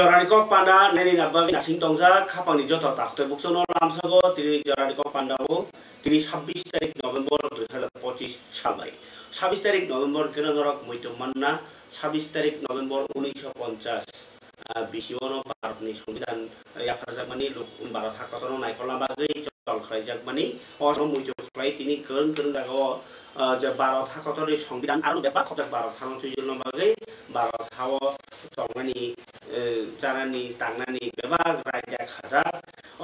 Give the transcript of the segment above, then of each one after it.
Joranikok panda neni nabagi nasing tongja khapangni joto takte buksono lamsago tini Joranikok pandao tini 26 তারিখ November 2025 সালে 26 তারিখ November কেন নরক মইতো মান্না 26 তারিখ নভেম্বর 1950 বিশিবন ভারতনি সংবিধান ইয়াফারজাকমানি ভারত হাকতনো নাইকলা বাগৈ চল খাইজাকমানি অসম মইতো খাই তিনি গন গন জাগাও যে ভারত হাকতনি সংবিধান আরো বেপা খবর ভারত হাকতনি জন্য বাগৈ ভারত হাও তংমানি জানানি তাंनानि बेबा रायजा खाजा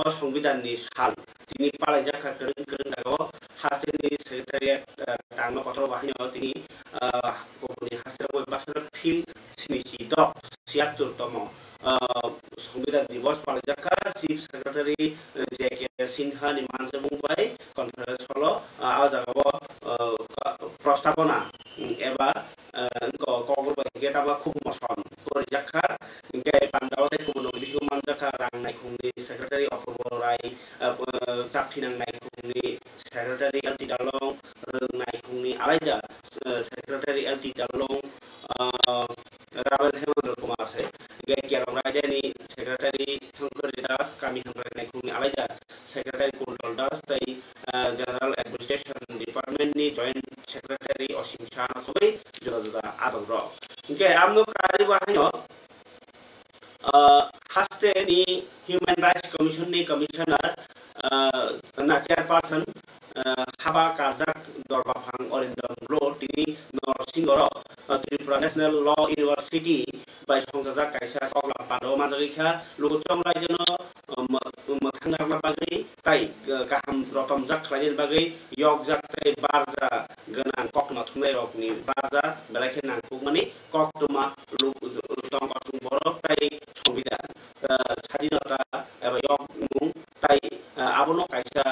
अ संविधाननि साल तिनि पालायजाखा गोरों गोरों जागाव हास्टेलनि सेक्रेटारियेट तांनो पत्र बाहायनो तिनि गबनि हास्टेलाव बासर फिल 76 तम संविधान दिवस पालायजाखा चीफ सेक्रेटारि जेके सिन्हा नि मानसे बुंबाय कनफारेन्स हल आ जागाव प्रस्तावना एबा कगरबाय गेटाबा खूब मसन परिजाखा इंगे पांडाव ते कुबनो बिसिखौ मानजाखा रांनाय खुंनि सेक्रेटारि अपूर्व राय चापथिनांनाय खुंनि सेक्रेटारि एलटी दालं रोंनाय खुंनि आलायदा सेक्रेटारि एलटी दालं राबेल हेमंत कुमार से इंगे केरम रायजानि सेक्रेटारि शंकर दास कामी हामरायनाय खुंनि आलायदा सेक्रेटारि कुंडल दास तै जनरल एडमिनिस्ट्रेशन डिपार्टमेंट नि जॉइंट सेक्रेटारि असीम शाह सबै जुदा जुदा आदर र इंगे आमनो कार्य बाहायनो हास्टेलनि ह्यूमन राइट्स कमिशन नि कमिशनार ना चेयरपर्सन हाबा कारजाक दरबाफां अरिन्दम लो तिनि नरसिंगर त्रिपुरा नेशनल ल यूनिवर्सिटी बाय संजाजाक कायसा कगला पादो माजागिखा लुगुचं रायजोनो मथांगारना बागै ताई गाहाम रतम जाक खालायनि बागै यक जाक ताई बारजा गोनां कक्टमा थुंनाय रकनि बारजा बेलाखे नांगुमानि कक्टमा लुगुचं बरक ताई संविधान स्वाधीनता एबा यक मुं ताई आबनो कायसा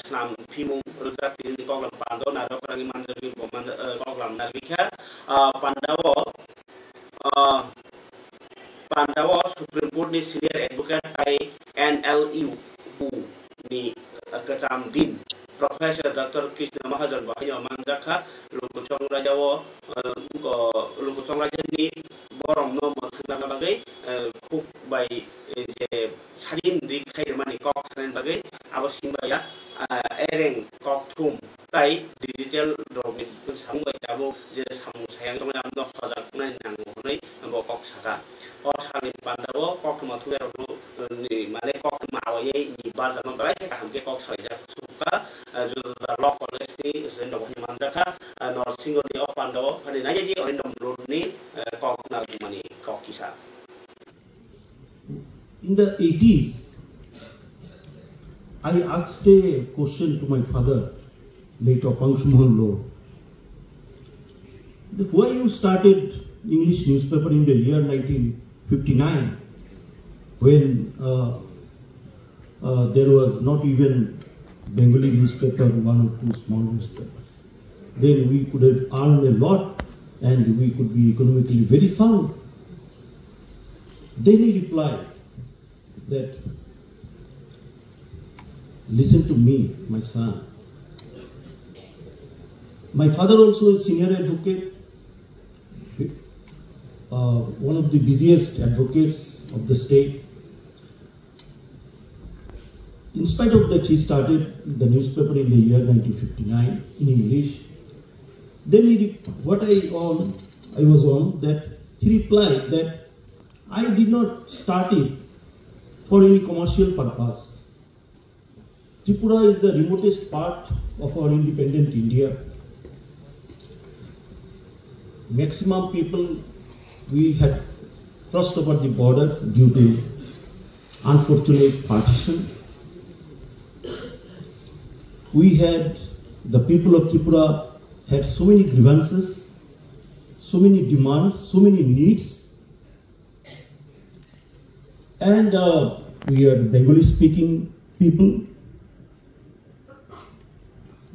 स्नाम फिमुं रोजा तिनि कगला पादो नारकरांनि मानजागि कगला नारगिखा पांडाव सुप्रीम कोर्ट नि सीनियर एडवोकेट ताई NLU नि कचाम दिन प्रोफेसर डॉक्टर कृष्ण महाजन बाहायनो मानजाखा लुगुचं रायजोनि बरं न मथांगारना बागै खूब बाय जे सादिन रिखाय माने कक थानायनि बागै आबसिंबाया एरें ककथुम ताई डिजिटल रगनि सामबाय दाबो जे सामु सायां तमाय आमनो सजाकनाय नांगौ हनै बकक सागा अ सानि पांडाव ककमा थुयारनो नि माने ककमा आवयै नि बाजानो बालाय काहामके कक सायजा सुका जुदा ल कलेजनि जेन्दबनि मानजाखा नरसिंहनि अ पांडाव फानि नायदि अरिन्दम रोडनि कक नागुमानि ककिसा In the 80s, I asked a question to my father, late Pangshumohan Lo. Why you started English newspaper in the year 1959, when there was not even Bengali newspaper, one or two small newspapers. Then we could have earned a lot and we could be economically very sound. Then he replied that, listen to me, my son. My father also is senior advocate, one of the busiest advocates of the state. In spite of that, he started the newspaper in the year 1959 in English. Then I was on that he replied that I did not start it for any commercial purpose. Tripura is the remotest part of our independent India. Maximum people we had crossed over the border due to unfortunate partition. The people of Tripura had so many grievances, so many demands, so many needs. And we are Bengali speaking people.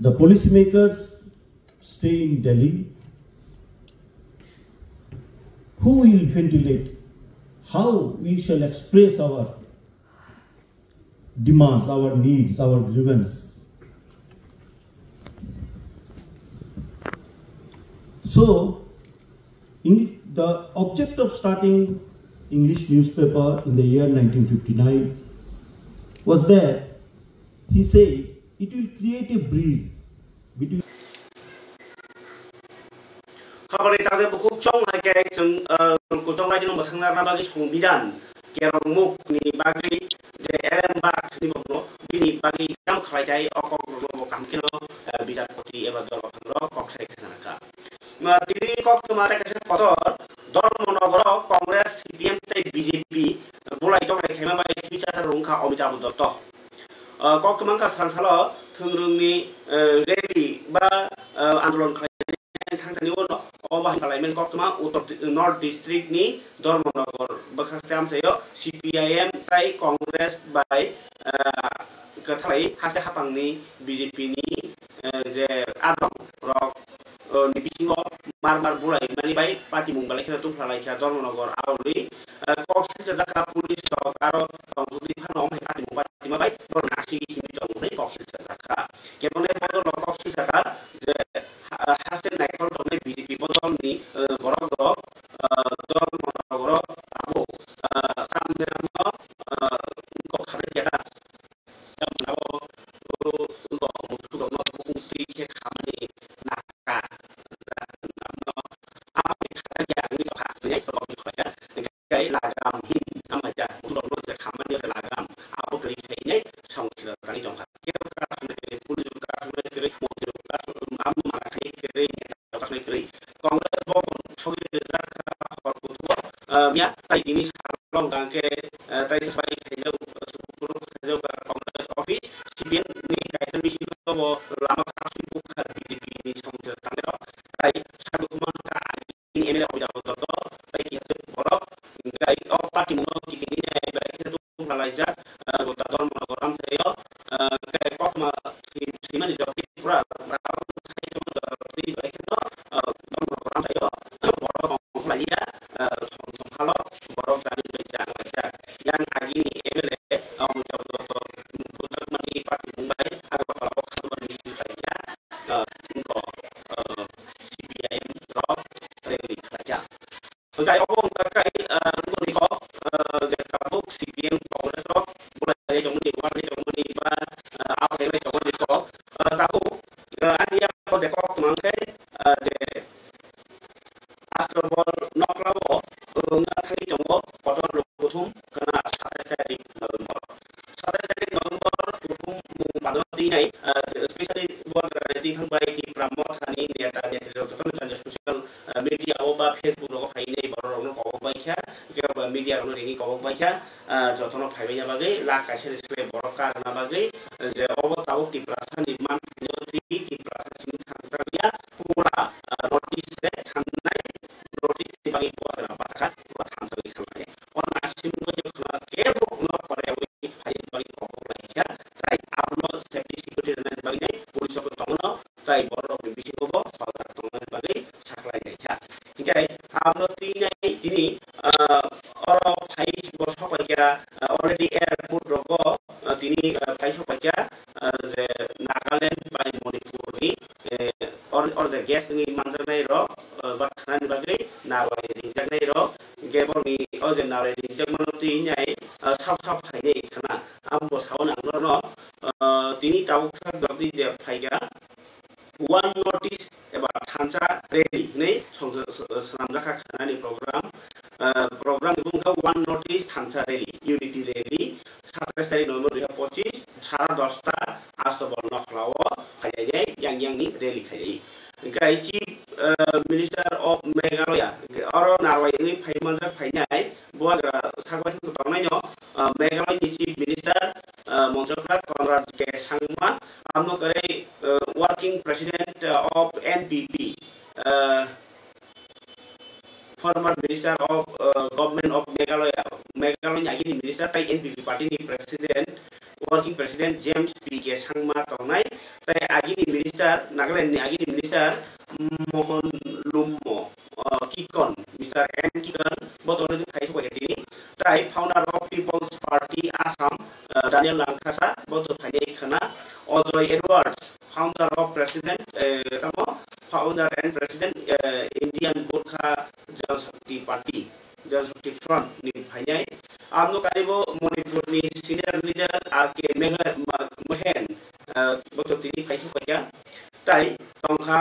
The policymakers stay in Delhi. Who will ventilate how we shall express our demands, our needs, our grievance? So, the object of starting English newspaper in the year 1959 was that he said it will create a breeze between Khabari tade bukuk chong hai ke chung ku chong lai jino mathang na bagi songbidan kerong muk ni bagi je bak ni bokno bini bagi kam khalai jai okok ro kam kino bijarpoti eba dolphangro koksai khanaka ma tiri kok tumata kase kotor Dharmanagara Congress CPM tai BJP bulai tong hai khema bai thicha sa rungkha omija bul to kok tumangka sangsalo thungrungni rally ba andolon थांथानि उनाव अबा खालायमेन कक्टमा उत्तर north district नि धर्मनगर बखास्ताम सायो CPIM ताई Congress bye कथाय हासे हापांनि BJP नि जे आदम रक नि बिसिङो मार बुलाय मानि बाय पार्टी मुंबालाय खेना तुफ्लालाय खेना धर्मनगर आवलि कक्सिल जाका पुलिस आरो काउन्टि फानो हाय पार्टी मुंबालाय बाय नासि सिमि दंनै कक्सिल जाका केबने बदल कक्सिल जाका जे hasil naikol domai BJP botol ni borok dol monogoro abu kamne mo ko khare jata jam nabo ko mutu no kunti ke khamani naka no apa khata ya ni to ha ni to ni khoya kai lagam hin amaja mutu no ke khamani ke lagam abu kai kai ni samsila tani jong ha ke ka sune pulis ka sune ke motor ka amu ma kai Congress bo chogi rakha horbutu ya tai ini salong gangke tai sesuai khajau sepuluh khajau ka Congress office CPN ni kaisen bisi bo lama kasu buka BJP ni songse tangero tai sadu kuman ka ini emele oja to tai kiase borok ngai party mo kini ai ba kene tu lalaja gota dorm program tayo kai kokma simani joki pura yang agi emele putar mani parti mumbai agar kalau kalau misalnya engkau CPIM rock rally saja. Engkau apa engkau engkau ni kau jekabuk CPM Congress rock mulai dari jomuni warna jomuni ba apa yang jomuni kau tahu ania kau jekabuk mangkai je astrobol noklabo enggak kali jombo kotor lukutum kena 27 tarik November. 27 tarik November lukum badoti nai especially buat rating hang baik di pramothani niata niata joton janja sosial media oba Facebook ro hainai borong no kobok baikha ke media ro ringi kobok baikha jotono phaibai bagai la kaise spe borok karna bagai je obo tabuk di prasan di man di prasan sing thangsaria pura notice de thangnai notice di bagi buat rapakan buat thangsaria thangnai on asim ko je khna ke bok no kore wi hai bagi kobok baikha tai apno safety security na bagai pulis ko tongno tai borok ni bisi ko sarkar tongno bagai saklai baikha hingkai apno tini oro phai bosok baikha already airport rogo tini phai sok baikha je Nagaland by Manipur ni or the guest ni manjanai ro bakhan bagai nawai rinjanai ro gebor ni o je nawai rinjangmanoti nyai sap phaine khana ambo sauna no tini tabuk sa gabdi je phaiga one notice about thansa ready nei salamjaka khana ni program ibungka one notice thansa rally unity rally 27 tarik November 2025 সারা 10টা আস্তবল নখলাও খাইয়াই yang ni rally খাইয়াই Kai Chief Minister of Meghalaya oro narwai ni phaimanja phainai buat sagwai tu tongnai no Meghalaya ni Chief Minister Montserrat Conrad K Sangma amno kare working president of NPP former Minister of Government of Meghalaya agini Minister tai NPP party ni president working president James P. K. Sangma tongnai tai agini minister Nagaland ni agini minister Mohan Lummo Kikon Mr. M. Kikon botol ni phai sok ini tai founder of People's Party Assam Daniel Langkasa botol phai khana Ojoy Edwards founder of president founder and president Indian Gorkha Janshakti Party Janshakti front नि फाइनाय आमनो कारिबो मणिपुरनि senior leader RK Mahen बक्तोतिनि फाइसु फाइया ताई तंखा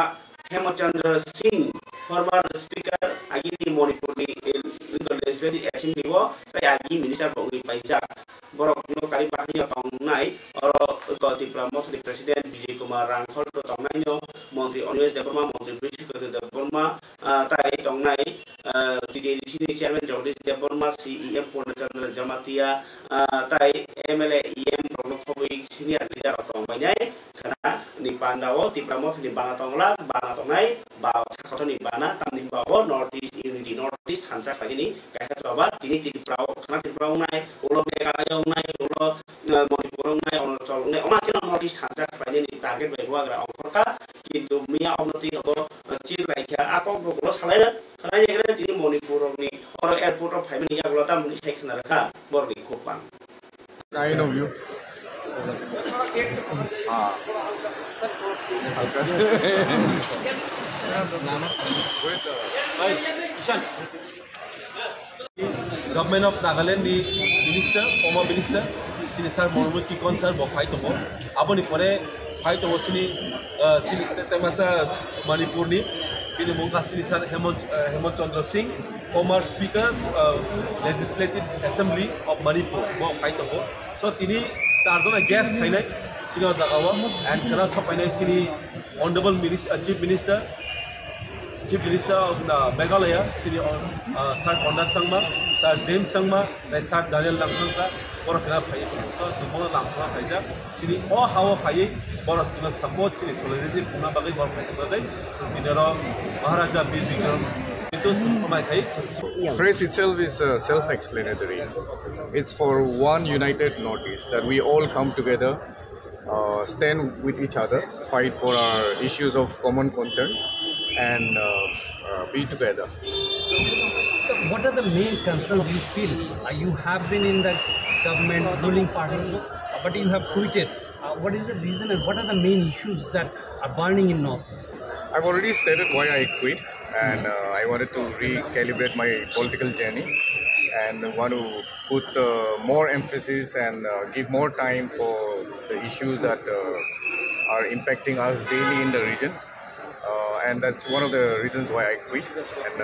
हेमचंद्र सिंह फॉर्मर स्पीकर आगिनि मणिपुरनि लेजिस्लेटिव एसेंबली वो ताई आगि मिनिस्टर बंगि फाइजा बरकनो कारि बाहिया तंगनाय और त्रिपुरा मथनि प्रेसिडेंट विजय कुमार रांखल तंगनायनो मंत्री अनिमेष देबबर्मा मंत्री बृहस्पति देबबर्मा ताई तंगनाय TDC chairman Jagdish Debbarma CEM Purnachandra Jamatia ताई एमएलए ईएम प्रमुखबी सीनियर लीडर तंगबायनाय खाना नि पांडाओ त्रिपुरा मथनि बाना तंगनाय बा थाखथनि बाना तामनि बाओ north east unity north east हानजा खायनि गायहात्रबा तिनि त्रिपुरा खाना त्रिपुरा उनाय उलो मेघालय उनाय उलो मणिपुर उनाय अरुणाचल उनाय अमाकिन नॉर्थ ईस्ट हानजा खायनि टारगेट बायगोआग्रा अंकरका किन्तु मिया अवनति हबो चिर लाइखा आकक बगलो सालाय खानाय एग्रे तिनि मणिपुरनि और एयरपोर्ट अफ फाइमेन यागलो तामनि सायखना रखा बरनि खोपां kind of you. Government of Nagaland ni minister, former minister, sini sir Mormut Kikon sir bofai tomo. Abo ni pore fai tomo sini temasa Manipur ni. Kini mungka sini sir Hemant Chandra Singh, former speaker Legislative Assembly of Manipur bofai tomo. So tini charjona guest fainai sini jagawa and kana sapainai sini honorable Chief Minister of Meghalaya, Sir Konrad Sangma, Sir James Sangma, and Sir Daniel Lamsang sir, Bora Kana Pai. So Simona Lamsang Paisa, Sini all how Pai, Bora Sina support Sini solidarity from Nabagi Bora Pai, Dinero, Maharaja B. Vikram. Phrase itself is self-explanatory. It's for one united Northeast that we all come together, stand with each other, fight for our issues of common concern, and be together. So what are the main concerns you feel? You have been in the government ruling party, but you have quitted. What is the reason and what are the main issues that are burning in North? I've already stated why I quit, and I wanted to recalibrate my political journey and want to put more emphasis and give more time for the issues that are impacting us daily in the region. And that's one of the reasons why I quit. And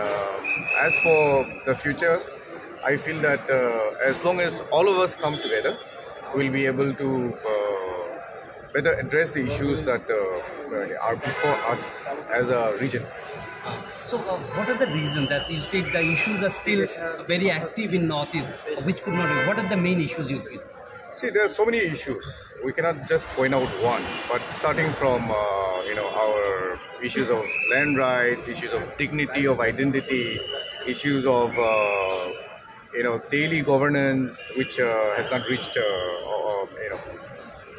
as for the future, I feel that as long as all of us come together, we'll be able to better address the issues that are before us as a region. So what are the reasons that you said the issues are still very active in Northeast, which could not be? What are the main issues you feel? See, there are so many issues. We cannot just point out one, but starting from our issues of land rights, issues of dignity, of identity, issues of daily governance, which has not reached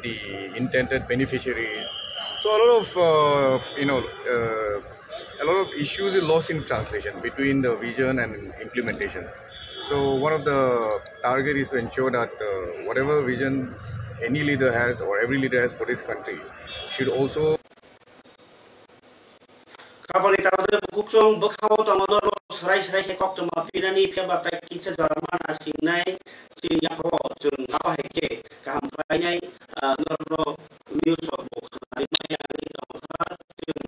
the intended beneficiaries. So a lot of issues are lost in translation between the vision and implementation. So one of the target is to ensure that whatever vision any leader has or every leader has for this country should also Kapali tawde bukchong bakhaw tamador sarai ke kok tama pirani pheba ta kitsa jarman asingnai sinya ho chung apa heke kam khainai norno news of bukhari mai ani kamha chung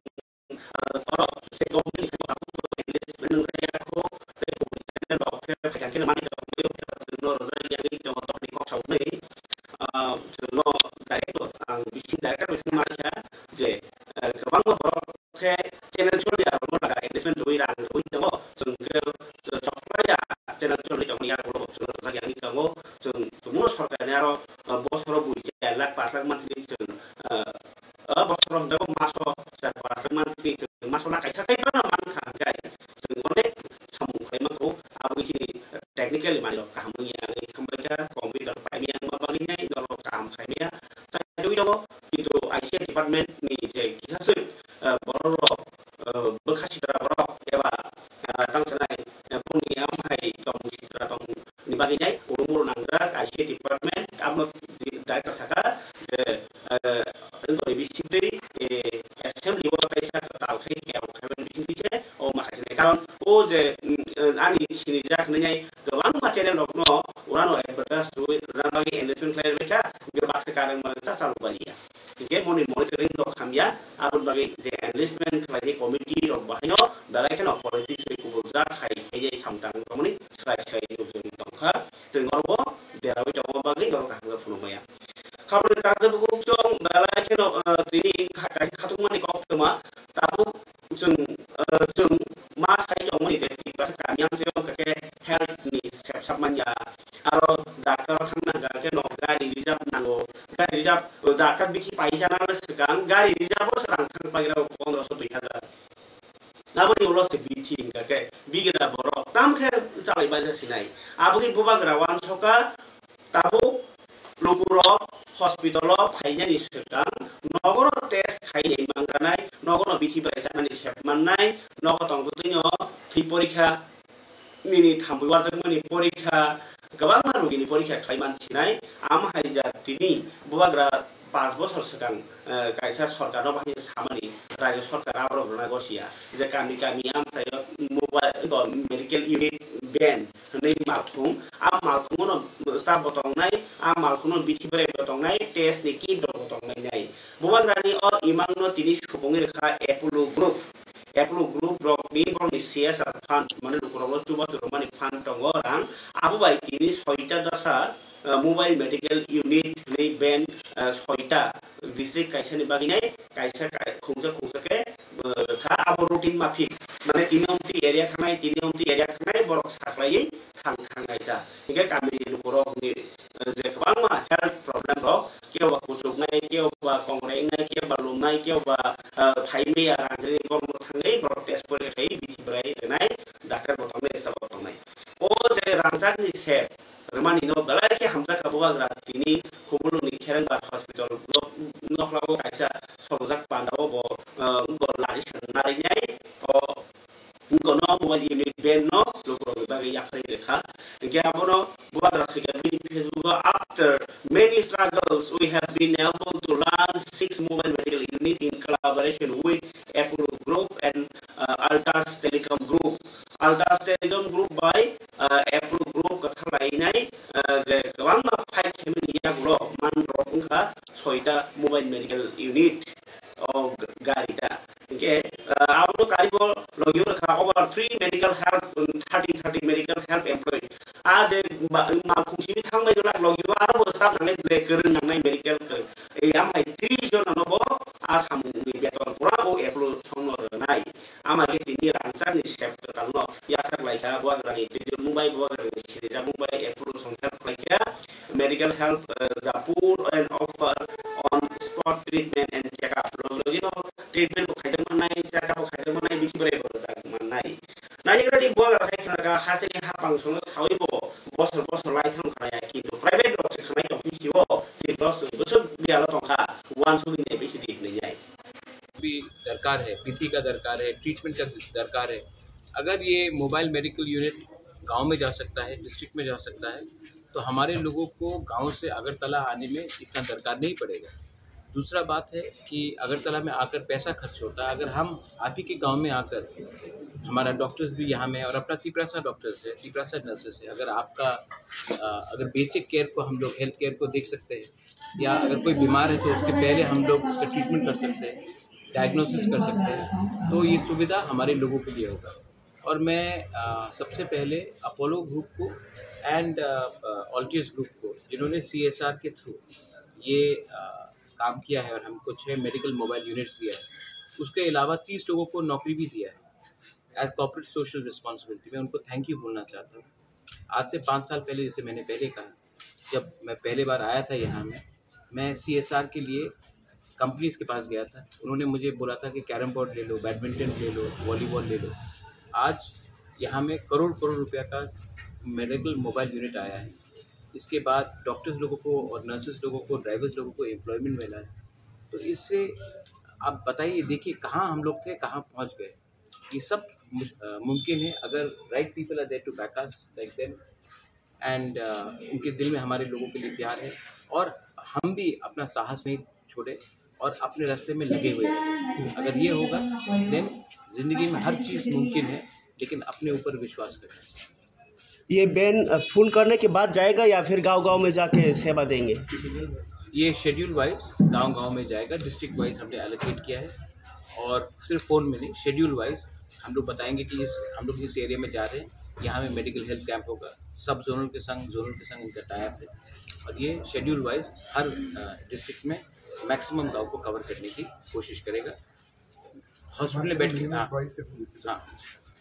oro se company ke babu to english benang saya ko te ko channel of ke kan mani to no rozai yang to to ni kok sau nei no director ang bisin director bisin ma cha je kabang mo ke channel choli ya mo laga investment doi rang doi to chung ke chokla ya channel choli to ya ko chung sa yang to mo chung mo sarkar ne aro boss ro bui che lak pas lak monthly chung boss ro da maso sa pas lak monthly chung maso la kai sa kai pa man khang kai chung onek samu kai ma ko abu chi technically mani ka hamu ya ngai khambaja computer pa mi ang mabagi nai no kam khai mia sa doi do kitu ICT department ni je kisah boro bekhasitra boro eba tangsanai puni amhai tong sitra tong nibagi nai urumur nangja ICT department am director saka je ento bisinte assembly wa kaisa tal khai ke am khaben bisinte je o makhasine karon o je ani sini jak nanya gawang ma channel lokno urano advertise tu ranagi investment klien mereka gebak sekarang mereka selalu balia ke monitoring dok khamya abun bagi je investment klien committee dok bahino dalai kan politics ke kubulza khai khai samtang komuni sai dok tongkha jengorbo derawi jong bagi dok kahga funumaya kabel tata buku jong dalai kan ini khatumani kok tema tabu jeng ma sai jong ni je tiba kanyam se ke health ni sabmanya aro dakar thangna ga ke no gari reserve nango gari reserve dakar biki paisa na sekarang gari reserve serang thang pagira 1500 2000 naboni ulo se biti ga ke bigira boro tam khe chalai baja sinai abuki bubagra wan soka tabu lukuro hospital phaina ni sekarang nogoro test khai mangranai nogoro biti paisa ni sepmannai nogo tonggutinyo thi porikha nini thambuiwar jagmani porikha gabang marugini porikha khaiman sinai am haija tini bubagra 5 বছর সিগাং কাইসা সরকারও বাহিনী সামানি রাজ্য সরকার আবরণা গসিয়া যে কামি কামি আমসাই mobile medical unit Ben नै মালখুং আ মালখুং staff বতংনাই আ মালখুং বিথিবরে বতংনাই test नि kit বতংনাই নাই বুবাগ্রানি অ ইমাংনো তিনি সুবংনি রেখা Apollo Group rok ni bong ni CSR fund mane lukurong chuba mane fund tongo rang abu bai tini 6ta dasa mobile medical unit ni ben 6ta district kaisa ni baginai kaisa khungsa ke kha abu routine mafik mane tinomti area thangai borok saklai thang ta hingga kami lukurong ni je kwang ma health problem rok kewa kusuknai kewa kongrengai kewa lumnai kewa thaimei arangri gormo thangai protest pore khai bithi brai renai dakar botome esa botome o je rangsak ni se remani no balai ke hamza kabuwa gratini khubulu ni kherang ba hospital no flago kaisa sorojak pandao bo gor lari sanari nyai o ngono mobile unit ben no lokro bagi yakri rekha ke abono buat rasika bi Facebook after many struggles we have been able to launch 6 mobile medical unit in collaboration with Apollo Group and Altas Telecom Group by Apollo Group katha lainai je gawang ma phai khemni ya gulo man rokha 6ta mobile medical unit of garita ke abono karibo logyo rakha over 3 medical help 30 medical help employee ade ma khungsi thangbai la logyo aro sab nangai breaker nangai medical ei amai 3 jon anobo asam ni beton pura bo Apollo songno nai amai tini rangsan ni step talno ya sak laika bo agrani tini mumbai bo agrani sirja mumbai Apollo songkha laika medical help the poor and offer on spot treatment and check up logino treatment ko khaijang manai check up khaijang manai bithi bare bo jak manai nai gradi bo agra khaina haseni hapang sono sawibo bosor lai thang khaya kintu private rok se khamai office wo ki bosor biala tongkha wan suni ne besi dik ne jai भी दरकार है, PT का दरकार है, treatment का दरकार है। अगर ये मोबाइल मेडिकल यूनिट गांव में जा सकता है, डिस्ट्रिक्ट में जा सकता है, तो हमारे लोगों को गांव से अगरतला आने में इतना दरकार नहीं पड़ेगा। दूसरा बात है कि अगरतला में आकर पैसा खर्च होता है, अगर हम आप ही के गांव में आकर हमारा डॉक्टर्स भी यहाँ में और अपना तिपरासा डॉक्टर्स है, तिपरासा नर्सेस है, अगर आपका अगर बेसिक केयर को हम लोग हेल्थ केयर को देख सकते हैं या अगर कोई बीमार है तो उसके पहले हम लोग उसका ट्रीटमेंट कर सकते हैं, डायग्नोसिस कर सकते हैं, तो ये सुविधा हमारे लोगों के लिए होगा। और मैं सबसे पहले अपोलो ग्रुप को एंड ऑल्टियस ग्रुप को जिन्होंने CSR के थ्रू ये काम किया है और हमको 6 मेडिकल मोबाइल यूनिट्स दिया है, उसके अलावा 30 लोगों को नौकरी भी दिया है एज कॉर्पोरेट सोशल रिस्पॉन्सिबिलिटी। मैं उनको थैंक यू बोलना चाहता हूँ। आज से 5 साल पहले, जैसे मैंने पहले कहा, जब मैं पहले बार आया था यहाँ में, मैं CSR के लिए कंपनीज के पास गया था, उन्होंने मुझे बोला था कि कैरम बोर्ड ले लो, बैडमिंटन ले लो, वॉलीबॉल ले लो। आज यहाँ में करोड़ रुपया का मेडिकल मोबाइल यूनिट आया है। इसके बाद डॉक्टर्स लोगों को और नर्सेस लोगों को, ड्राइवर्स लोगों को एम्प्लॉयमेंट मिला है। तो इससे आप बताइए, देखिए कहाँ हम लोग थे, कहाँ पहुँच गए। ये सब मुमकिन है अगर right people are there to back us like them and उनके दिल में हमारे लोगों के लिए प्यार है और हम भी अपना साहस नहीं छोड़े और अपने रास्ते में लगे हुए हैं। अगर ये होगा देन ज़िंदगी में हर चीज़ मुमकिन है। लेकिन अपने ऊपर विश्वास करना चाहिए। ये बैन फुल करने के बाद जाएगा या फिर गांव-गांव में जाके सेवा देंगे? ये शेड्यूल वाइज गांव-गांव में जाएगा, डिस्ट्रिक्ट वाइज हमने एलोकेट किया है और सिर्फ फ़ोन में नहीं, शेड्यूल वाइज हम लोग बताएंगे कि हम लोग इस एरिया में जा रहे हैं, यहाँ में मेडिकल हेल्थ कैंप होगा, सब जोनल के संग इनका टाइप है और ये शेड्यूल वाइज हर डिस्ट्रिक्ट में मैक्सिमम गाँव को कवर करने की कोशिश करेगा। हॉस्पिटल में बैठ के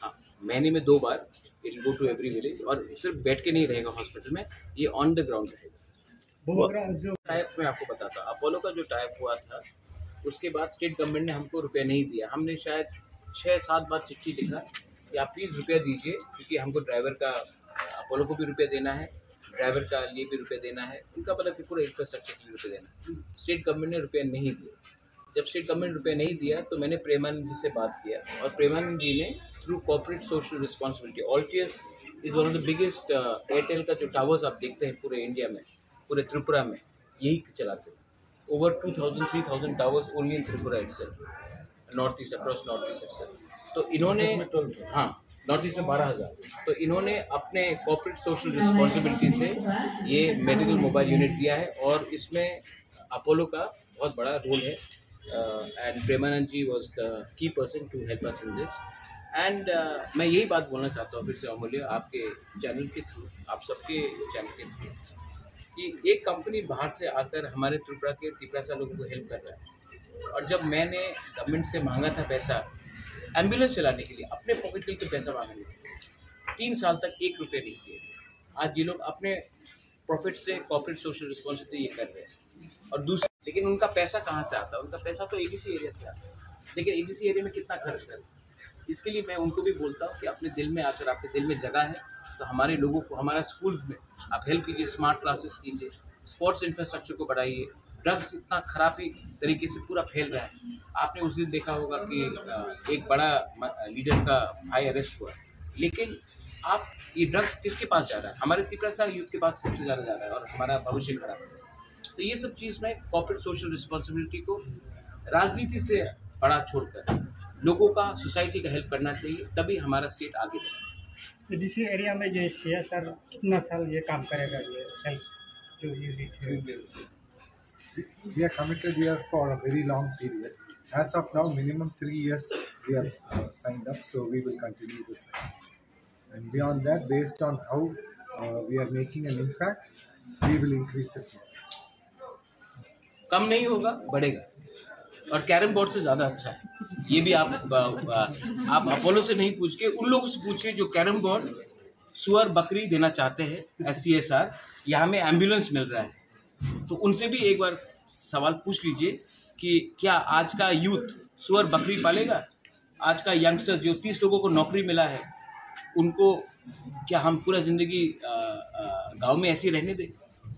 हाँ महीने में 2 बार it will go to every village और सिर्फ बैठ के नहीं रहेगा हॉस्पिटल में, ये ऑन द ग्राउंड रहेगा। जो टाइप में आपको बताता, अपोलो का जो टाइप हुआ था उसके बाद स्टेट गवर्नमेंट ने हमको रुपया नहीं दिया। हमने शायद 6-7 बार चिट्ठी लिखा कि आप प्लीज़ रुपया दीजिए, क्योंकि हमको ड्राइवर का, अपोलो को भी रुपया देना है, ड्राइवर का लिए भी रुपया देना है, उनका मतलब कि पूरा इंफ्रास्ट्रक्चर के लिए रुपया देना है। स्टेट गवर्नमेंट ने रुपया नहीं दिया। जब स्टेट गवर्नमेंट रुपया नहीं दिया तो मैंने प्रेमानंद जी से बात किया और प्रेमानंद जी ने through corporate social responsibility, Altius is one of the biggest, Airtel का जो टावर्स आप देखते हैं पूरे इंडिया में, पूरे त्रिपुरा में यही चलाते हैं। Over 2000-3000 towers only in Tripura itself, north east, across north east itself. तो इन्होंने हाँ नॉर्थ ईस्ट में 12,000, तो इन्होंने अपने कॉर्पोरेट सोशल रिस्पॉन्सिबिलिटी से ये मेडिकल मोबाइल यूनिट दिया है और इसमें अपोलो का बहुत बड़ा रोल है and Premanand ji was the key person to help us in this. And मैं यही बात बोलना चाहता हूँ फिर से अमूल्य, आपके चैनल के थ्रू, आप सबके चैनल के थ्रू, कि एक कंपनी बाहर से आकर हमारे त्रिपुरा के तिपरासा लोगों को हेल्प कर रहा है। और जब मैंने गवर्नमेंट से मांगा था पैसा एम्बुलेंस चलाने के लिए, अपने पॉकेट के लिए पैसा मांगने के लिए 3 साल तक 1 रुपये नहीं दिए। आज ये लोग अपने प्रॉफिट से कॉर्पोरेट सोशल रिस्पॉन्सिबिलिटी ये कर रहे हैं। और दूसरा, लेकिन उनका पैसा कहाँ से आता है? उनका पैसा तो एडीसी एरिया से आता है, लेकिन एडीसी एरिया में कितना खर्च कर। इसके लिए मैं उनको भी बोलता हूँ कि अपने दिल में आकर, आपके दिल में जगह है तो हमारे लोगों को, हमारा स्कूल्स में आप हेल्प कीजिए, स्मार्ट क्लासेस कीजिए, स्पोर्ट्स इंफ्रास्ट्रक्चर को बढ़ाइए। ड्रग्स इतना खराब ही तरीके से पूरा फैल रहा है। आपने उस दिन देखा होगा कि एक बड़ा लीडर का भाई अरेस्ट हुआ, लेकिन आप ये ड्रग्स किसके पास जा रहा है? हमारे तिपरासा यूथ के पास सबसे ज़्यादा जा रहा है और हमारा भविष्य खराब है। तो ये सब चीज़ में कॉर्पोरेट सोशल रिस्पॉन्सिबिलिटी को राजनीति से बड़ा छोड़कर लोगों का, सोसाइटी का हेल्प करना चाहिए, तभी हमारा स्टेट आगे बढ़े। एडीसी एरिया में जो CSR कितना साल ये काम करेगा, ये हेल्प जो यूनिट है? We are committed here for a very long period. As of now, minimum 3 years we have signed up, so we will continue the service. And beyond that, based on how we are making an impact, we will increase it. कम नहीं होगा, बढ़ेगा। और carrom board से ज़्यादा अच्छा है। ये भी आप अपोलो से नहीं पूछ के उन लोगों से पूछिए जो कैरम बोर्ड, सुअर, बकरी देना चाहते हैं एस CSR, यहाँ में एम्बुलेंस मिल रहा है, तो उनसे भी एक बार सवाल पूछ लीजिए कि क्या आज का यूथ सुअर बकरी पालेगा? आज का यंगस्टर जो 30 लोगों को नौकरी मिला है, उनको क्या हम पूरा ज़िंदगी गांव में ऐसे रहने दें?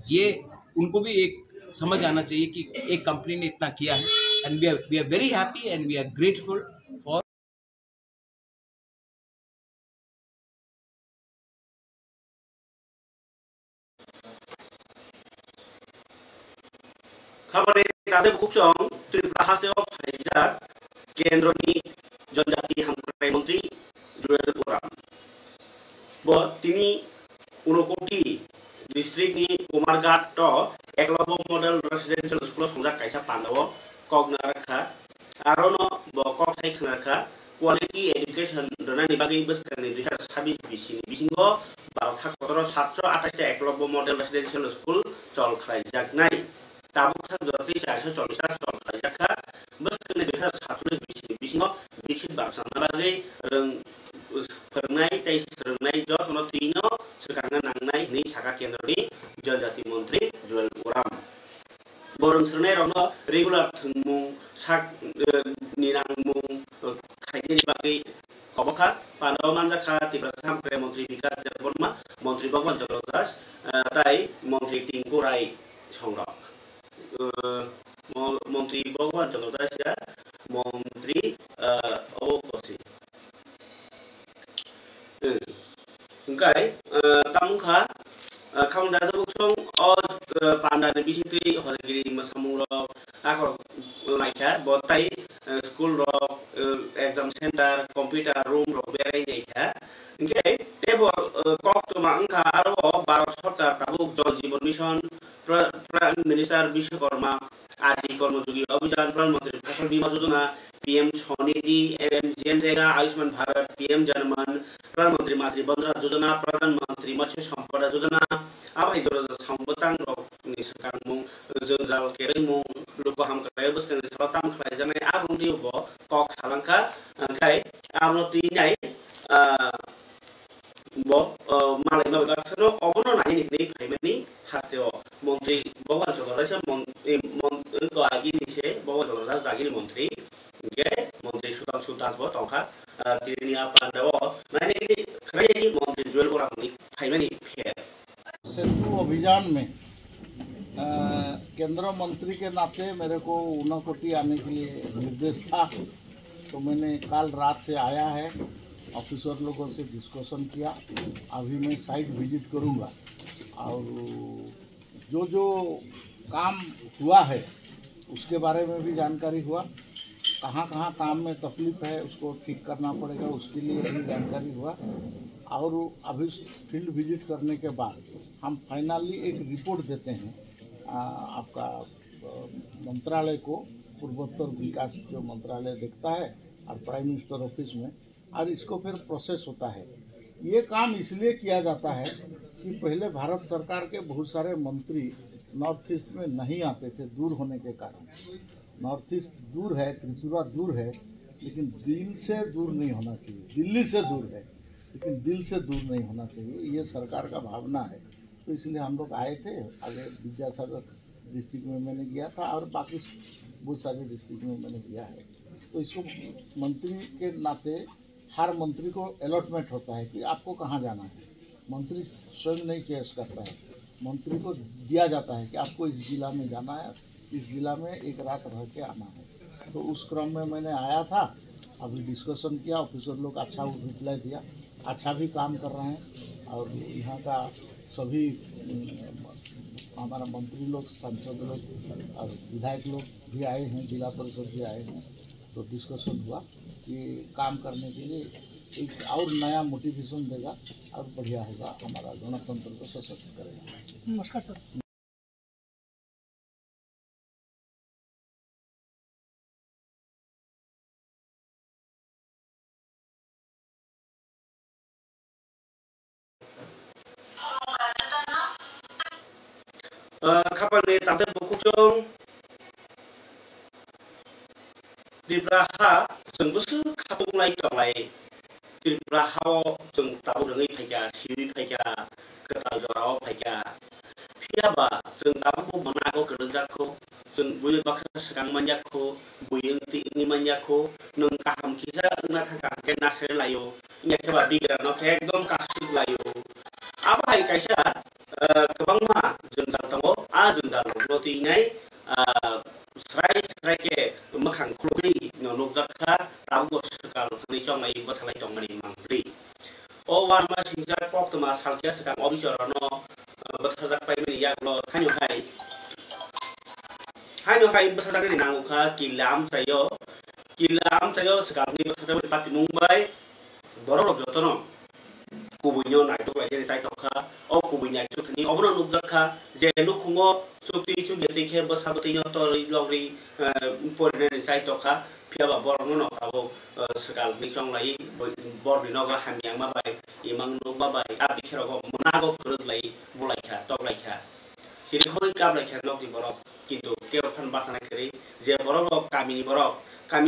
ये उनको भी एक समझ आना चाहिए कि एक कंपनी ने इतना किया है। And we are very happy and we are grateful for खाबारे तादे बुकसं त्रिपुरा हास्याव फायजाक केन्द्रनि जनजाति हामख्राय मन्त्री जुएल ओराम ब तिनि 59 डिस्ट्रिक्टनि कुमारघाट तो एकलव्य मॉडल रेसिडेंशियल स्कूल संजाक कायसा पांडव कगनारखा आरोनो ब कक्साय खनारखा क्वालिटी एजुकेशन दोनानि बागै बोसोरनि 2026 बिसिनि बिसिंगो भारत हादराव 728 एकलव्य मॉडल रेसिडेंशियल स्कूल चलख्रायजाकनाय ताबुक जति 440 चलख्रायजाखा बोसोरनि 2047 बिसिनि बिसिंगो बिखित बाक्साना बागै फोरोंनाय तेज फोरोंनाय जतन तीनो सोरखारनो नांनाय नै साखा केन्द्रनि जनजाति मन्त्री जुएल ओराम बरंसरनाय रावनो रेगुलार थंमुं साक निनांमुं खायदेनि बागै खबखा पांडव मानजाखा तिब्रासा हामख्राय मन्त्री विकास देबबर्मा मन्त्री भगवान जगदास ताई मन्त्री टिंकु राय संरक मन्त्री भगवान जगदास या मन्त्री अवपसी ओंखाय तामुखा खामदा जबुसं अ पांडानि बिसिंति हरगिरि मोसामुंग आखर लाइखा बताई स्कूल रक exam center computer room ro berai nei kha ingke table kok to ma angka aro Bharat Sarkar tabuk Jal Jeevan Mission Prime Minister Vishwakarma Adi Karmayogi Abhiyan Pradhan Mantri Fasal Bima Yojana PM Swanidhi Janrega Ayushman Bharat PM Janman Pradhan Mantri Matri Bandhana Yojana Pradhan Mantri Matsya Sampada Yojana abai dora sambotang rok ni sakangmung jongjal kerimung lukoham krai buskan satam khlai janai abung dio bo kok salangka kai amno tinai bo malai ma baksano obono nai ni phaimani hasteo mantri bogwan jogaraisa mon ko agi ni se bogwan jogara jagiri mantri ge mantri sutam sutas bo tongkha tini apa dawo nai ni krai ni mantri jual orang ni phaimani phe सेतु अभियान में केंद्र मंत्री के नाते मेरे को ऊनाकोटी आने के लिए निर्देश था, तो मैंने कल रात से आया है, ऑफिसर लोगों से डिस्कशन किया। अभी मैं साइट विजिट करूंगा और जो जो काम हुआ है उसके बारे में भी जानकारी हुआ। कहाँ कहाँ काम में तकलीफ है उसको ठीक करना पड़ेगा, उसके लिए भी जानकारी हुआ। और अभी फील्ड विजिट करने के बाद हम फाइनली एक रिपोर्ट देते हैं आपका मंत्रालय को, पूर्वोत्तर विकास जो मंत्रालय देखता है और प्राइम मिनिस्टर ऑफिस में, और इसको फिर प्रोसेस होता है। ये काम इसलिए किया जाता है कि पहले भारत सरकार के बहुत सारे मंत्री नॉर्थ ईस्ट में नहीं आते थे दूर होने के कारण। नॉर्थ ईस्ट दूर है, त्रिपुरा दूर है, लेकिन दिल से दूर नहीं होना चाहिए। दिल्ली से दूर है लेकिन दिल से दूर नहीं होना चाहिए, ये सरकार का भावना है। तो इसलिए हम लोग आए थे। आगे विद्यासागर डिस्ट्रिक्ट में मैंने किया था और बाकी बहुत सारे डिस्ट्रिक्ट में मैंने किया है। तो इसको मंत्री के नाते हर मंत्री को अलॉटमेंट होता है कि आपको कहाँ जाना है। मंत्री स्वयं नहीं चॉइस करता है, मंत्री को दिया जाता है कि आपको इस जिला में जाना है, इस जिला में एक रात रह के आना है। तो उस क्रम में मैंने आया था, अभी डिस्कशन किया, ऑफिसर लोग अच्छा रिप्लाई दिया, अच्छा भी काम कर रहे हैं। और यहाँ का सभी हमारा मंत्री लोग, सांसद लोग और विधायक लोग भी आए हैं, जिला परिषद भी आए हैं। तो डिस्कशन हुआ कि काम करने के लिए एक और नया मोटिवेशन देगा और बढ़िया होगा, हमारा गणतंत्र को सशक्त करेगा। नमस्कार sir. Kapal ni tante bukujong Tripura ha जों बुसु खाtung lai tonglai Tripura ha जों tabu rengai phaika siwi phaika ketal jorao phaika phiaba जों tabu manago kerjakko जों bui baksa sekang manjakko buyeng ti ini manjakko nung kaham kisa na thangka ke nasre layo nyakeba bigra no ekdom kasuk layo apa hai kaisa kebangma जों जातांगो जों जालो tinai srai ke makhang khului no nokjakha tabu sekal ni chongai bathalai tongmani mangri o warma singjak poktoma salkya sekang obisorono bathajak paimani yaklo hainu hai bathajak ni nangukha kilam sayo sekang ni bathajak pati mumbai borok jotono kubunya naik tu lagi saya tokha, kubunya itu tadi, orang nukjakha, jadi nukungo sukti itu jadi ke besar betulnya tori lori porin saya tokha, piaba borong nak tahu sekal nisong lagi bor di naga hamiang mabai, imang nuk mabai, abdi kira ko munago kerut lagi mulai kah, tok lagi kah, sini koi kab lagi kah nok di borok, kintu keopan basana kiri, jadi borok kami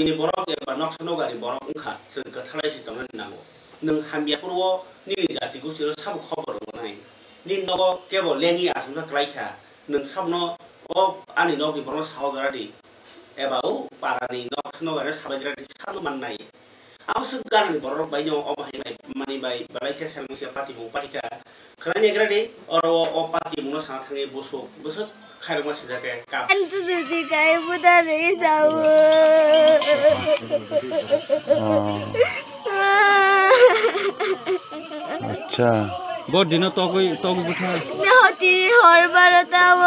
ni borok ya banok senogari borok engkau, sengket halai si teman nango. नों हामियाफोरव निनि जातिखौ सिरो साब खबर मोनाय नि नगो cable लेंगी आसुना क्लाइखा नों साबनो आनि नगि बरनो सावगारादि एबा पारानि नगरे साबायग्रादि सानु माननाय आउसु गानि बरनो बायनो अमाहायनाय मानि बाय बालायखे सेलमसे पाति मु पातिका खरानि एग्रादि अरो पाति मुनो साना थाङै बसो खायरमा सिजाके काप अन्त जुदि गाय बुदा रे जाऊ अच्छा बहुत दिन तो बुझा नहति हर बार ताव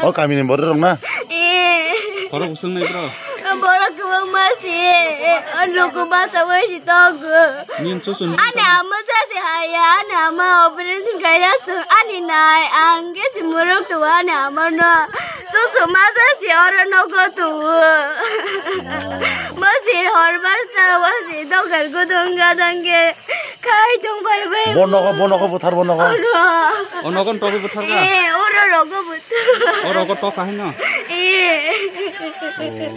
ओ कामिने बरर ना ए हर कुसन नै bro borak kebang masih. Anu kubasa wesi togu. Nin susun. Ana masa si haya, ana ma operasi kaya sung. Ani nai angge si muruk tu ana mana. Susu masa si orang nogo tu. Masih hormat tahu si togar kudungga dangge. Kai tung bai bai. Bonogo putar bonogo. Onogon togi putar ka? Orang rogo putar. Rogo to kahin na?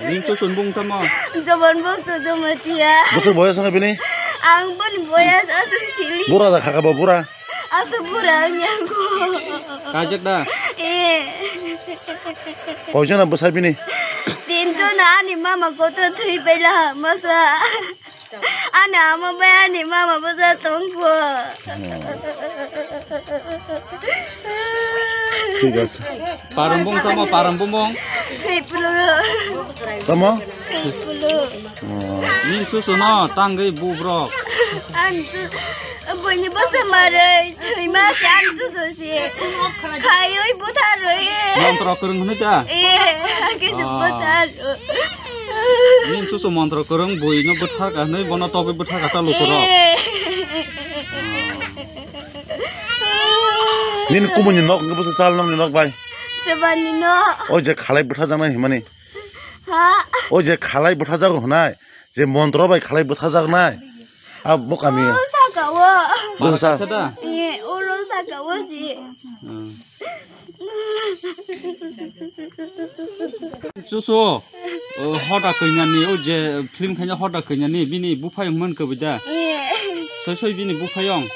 Nin susun bung tama. Jaban bung tu cuma dia. Busuk boya sangat bini? Ang pun boya asu sili. Pura dah kakak pura. Asu pura nyangku. Kajak dah. Kau jangan besar bini. Tinju na ni mama ko tu thui pela masa. Ana ama ba ni mama basa tongko. ठीक है Parambung tama parambung. Kai pulu. तमा Kai pulu. Nin susun na tanggai bubrok. Antu bunyi basa marai. Thui ma kan susu si. Kai oi butar oi. Mantra kereng ni ta? Kisi butar. Nin susu mantra kereng boi no butar ka nei bono togi butar kata lukuro. nin kumun nok nggak bisa sal nong nok bay Sebani no. oh je khalai butha jangan himani Ha. oh je khalai butha jago honai je montro bay khalai butha jag nai ab bo kami Sakawa. bosa Sada. Urus sakawa si. Susu. Hoda kenyani o je film kanya hoda kenyani bini bufai man ke bida. Sosoi bini bufayong.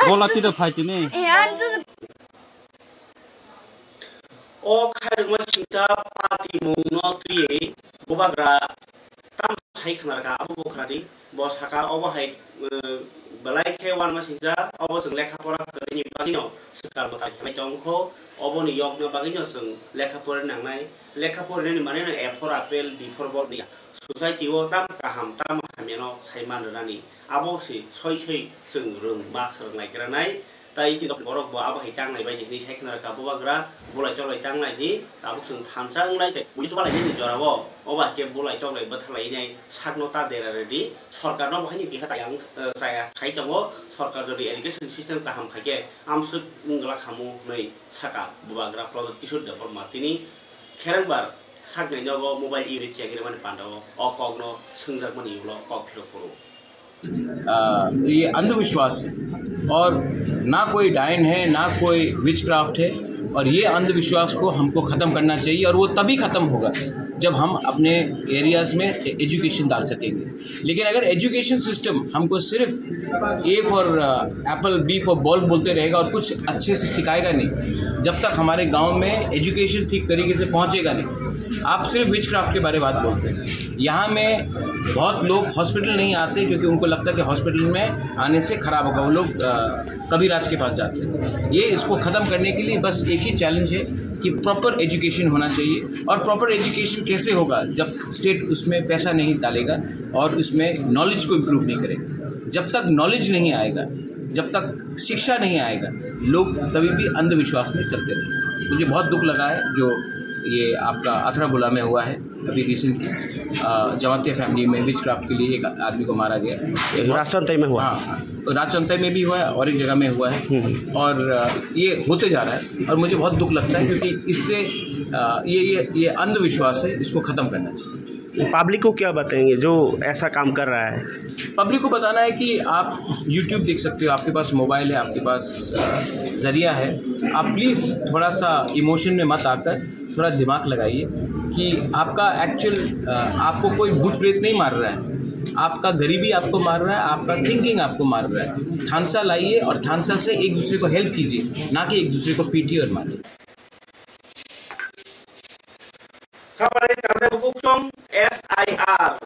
Bola tidak fight ini. O khairma singsa pati mungno tri bobagra tam sai khnarka abu bokradi bosaka obo hai balai khewan ma singsa obo sing lekha pora khani bagino sukar mata mai tongkho obo ni yogno bagino sing lekha pora nangnai lekha pora ni mane na a4 apple b4 bot ni society o tam kaham tam hameno saiman rani abo si soi sing rung ma serlai granai tai si dok borok bo abo hai tang nai bai ni sai khnarka bobagra bolai tolai tang nai di tabuk sing thamsang nai sai buli soba lai ni jorabo oba ke bolai tolai bathalai nai sakno ta dera ready sarkar no bhani biha tayang saya khai jango sarkar jodi education system kaham khake amsuk ungla khamu nei saka bobagra product kisur dapor matini kherangbar sakne jogo mobile unit chegire mane pandawo o kogno sungjak mani ulo kok phiro poro ये अंधविश्वास है और ना कोई डायन है ना कोई विचक्राफ्ट है और ये अंधविश्वास को हमको ख़त्म करना चाहिए और वो तभी ख़त्म होगा जब हम अपने एरियाज़ में एजुकेशन डाल सकेंगे लेकिन अगर एजुकेशन सिस्टम हमको सिर्फ A for apple B for ball बोलते रहेगा और कुछ अच्छे से सिखाएगा नहीं जब तक हमारे गांव में एजुकेशन ठीक तरीके से पहुंचेगा नहीं आप सिर्फ विचक्राफ्ट के बारे में बात बोलते हैं यहाँ में बहुत लोग हॉस्पिटल नहीं आते क्योंकि उनको लगता है कि हॉस्पिटल में आने से ख़राब होगा वो लोग कबीराज के पास जाते हैं ये इसको ख़त्म करने के लिए बस एक ही चैलेंज है कि प्रॉपर एजुकेशन होना चाहिए और प्रॉपर एजुकेशन कैसे होगा जब स्टेट उसमें पैसा नहीं डालेगा और उसमें नॉलेज को इम्प्रूव नहीं करेगा जब तक नॉलेज नहीं आएगा जब तक शिक्षा नहीं आएगा लोग तभी भी अंधविश्वास में चलते रहेंगे मुझे बहुत दुख लगा है जो ये आपका अथरागुला में हुआ है अभी रिसेंटली जमातिया फैमिली में विचक्राफ्ट के लिए एक आदमी को मारा गया राजचंतई में हुआ हाँ राजचंतई में भी हुआ है और एक जगह में हुआ है और ये होते जा रहा है और मुझे बहुत दुख लगता है क्योंकि इससे ये अंधविश्वास है इसको ख़त्म करना चाहिए पब्लिक को क्या बताएंगे जो ऐसा काम कर रहा है पब्लिक को बताना है कि आप YouTube देख सकते हो आपके पास मोबाइल है आपके पास ज़रिया है आप प्लीज़ थोड़ा सा इमोशन में मत आकर थोड़ा दिमाग लगाइए कि आपका एक्चुअल आपको कोई भूत प्रेत नहीं मार रहा है आपका गरीबी आपको मार रहा है आपका थिंकिंग आपको मार रहा है थानसा लाइए और थानसा से एक दूसरे को हेल्प कीजिए ना कि एक दूसरे को पीटिए और मारिए SIR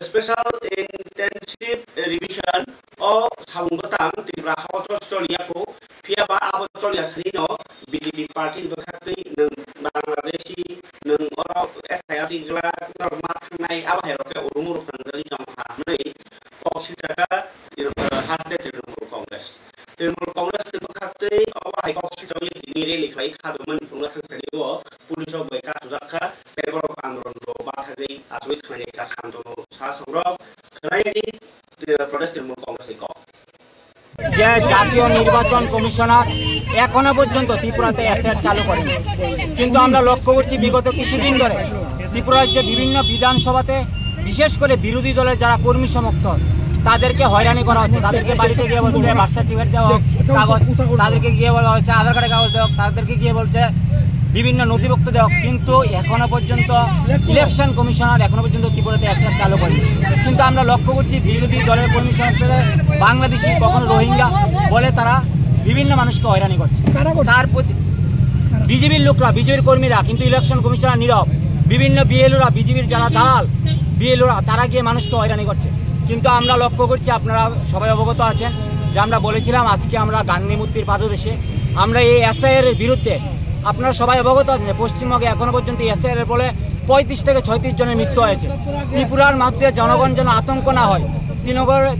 Special Intensive Revision o Saungotang Tibra Australia ko Piaba Australia Sanino BJP Party Bakati ng Bangladeshi ng Oro SIR Tigla Norma Tangnay Abaheroke Urumur Kangali Kamhanay Koksitaka Hasde Trinamool Congress Trinamool Congress Bakati Abahay Koksitaka Nire Liklay Kaduman Pungatang Taniwo Puliso Beka Sudaka Pero প্রদেশ Trinamool Congress cock যে জাতীয় নির্বাচন commissioner এখনো পর্যন্ত ত্রিপুরাতে SIR চালু করেনি, কিন্তু আমরা লক্ষ্য করছি বিগত কিছুদিন ধরে ত্রিপুরার যে বিভিন্ন বিধানসভাতে বিশেষ করে বিরোধী দলের যারা কর্মী সমর্থক তাদেরকে হয়রানি করা হচ্ছে। তাদেরকে বাড়িতে গিয়ে বলছে বার্থ সার্টিফিকেট দেওয়া হোক কাগজ, তাদেরকে গিয়ে বলা হচ্ছে আধার কার্ডের কাগজ দেওয়া হোক, তাদেরকে গিয়ে বলছে বিভিন্ন নথিভুক্ত দেওয়া হোক, কিন্তু এখনো পর্যন্ত ইলেকশন কমিশনার এখনো পর্যন্ত ত্রিপুরাতে এসআইআর চালু করেনি। কিন্তু আমরা লক্ষ্য করছি বিরোধী দলের কর্মী সমর্থকদের বাংলাদেশি কখনো রোহিঙ্গা বলে তারা বিভিন্ন মানুষকে হয়রানি করছে। তার প্রতি বিজেপির লোকরা বিজেপির কর্মীরা কিন্তু ইলেকশন কমিশনার নীরব, বিভিন্ন বিএলওরা বিজেপির যারা দালাল বিএলওরা তারা গিয়ে মানুষকে হয়রানি করছে। কিন্তু আমরা লক্ষ্য করছি আপনারা সবাই অবগত আছেন যে আমরা বলেছিলাম আজকে আমরা গান্ধী মূর্তির পাদদেশে আমরা এই এসআইআর এর বিরুদ্ধে, আপনারা সবাই অবগত আছেন যে পশ্চিমবঙ্গে এখনো পর্যন্ত এসআইআর এর ফলে 35 থেকে 36 জনের মৃত্যু হয়েছে। ত্রিপুরার মধ্যে জনগণ যেন আতঙ্ক না হয়,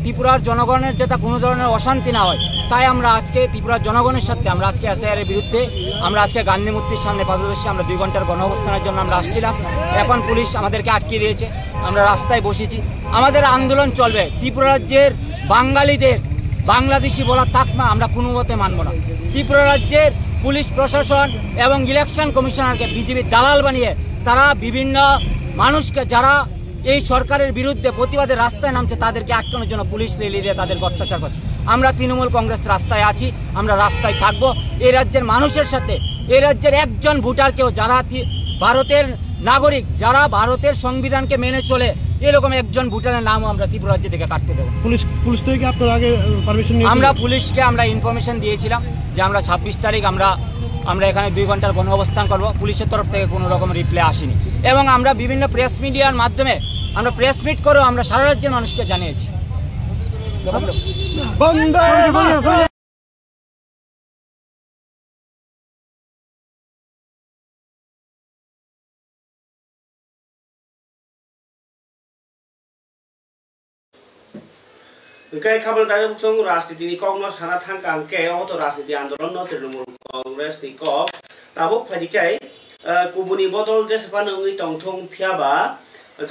ত্রিপুরার জনগণের যাতে কোনো ধরনের অশান্তি না হয়, তাই আমরা আজকে ত্রিপুরার জনগণের সাথে আমরা আজকে এসআইআর এর বিরুদ্ধে আমরা আজকে গান্ধী মূর্তির সামনে পাদদেশে আমরা 2 ঘন্টার গণঅবস্থানের জন্য আমরা আসছিলাম। এখন পুলিশ আমাদেরকে আটকে দিয়েছে, আমরা রাস্তায় বসেছি। আমাদের আন্দোলন চলবে। ত্রিপুরা রাজ্যের বাঙালিদের বাংলাদেশি বলা তাকমা আমরা কোনো মতে মানব না। ত্রিপুরা রাজ্যের পুলিশ প্রশাসন এবং ইলেকশন কমিশনারকে বিজেপির দালাল বানিয়ে তারা বিভিন্ন মানুষকে যারা এই সরকারের বিরুদ্ধে প্রতিবাদে রাস্তায় নামছে তাদেরকে আটকানোর জন্য পুলিশ লেলি দিয়ে তাদেরকে অত্যাচার করছে। আমরা তৃণমূল কংগ্রেস রাস্তায় আছি, আমরা রাস্তায় থাকবো। এই রাজ্যের মানুষের সাথে এই রাজ্যের একজন ভোটারকেও যারা ভারতের নাগরিক, যারা ভারতের সংবিধানকে মেনে চলে, এরকম একজন ভোটারের নামও আমরা ত্রিপুরা রাজ্য থেকে কাটতে দেবো। পুলিশ থেকে আপনার আগে পারমিশন নিয়েছিলেন? আমরা পুলিশকে আমরা ইনফরমেশন দিয়েছিলাম যে আমরা 26 তারিখ আমরা এখানে 2 ঘন্টার গণঅবস্থান করব। পুলিশের তরফ থেকে কোনো রকম রিপ্লাই আসেনি এবং আমরা বিভিন্ন প্রেস মিডিয়ার মাধ্যমে আমরা প্রেস মিট করেও আমরা সারা রাজ্যের মানুষকে জানিয়েছি। Cái khabar tadi buksong राजनीति kong no sana thangkang ke auto राजनीति आंदोलन no Trinamool Congress ni kok tabuk phadi kai kubuni botol je sepan ngi tongthong phiaba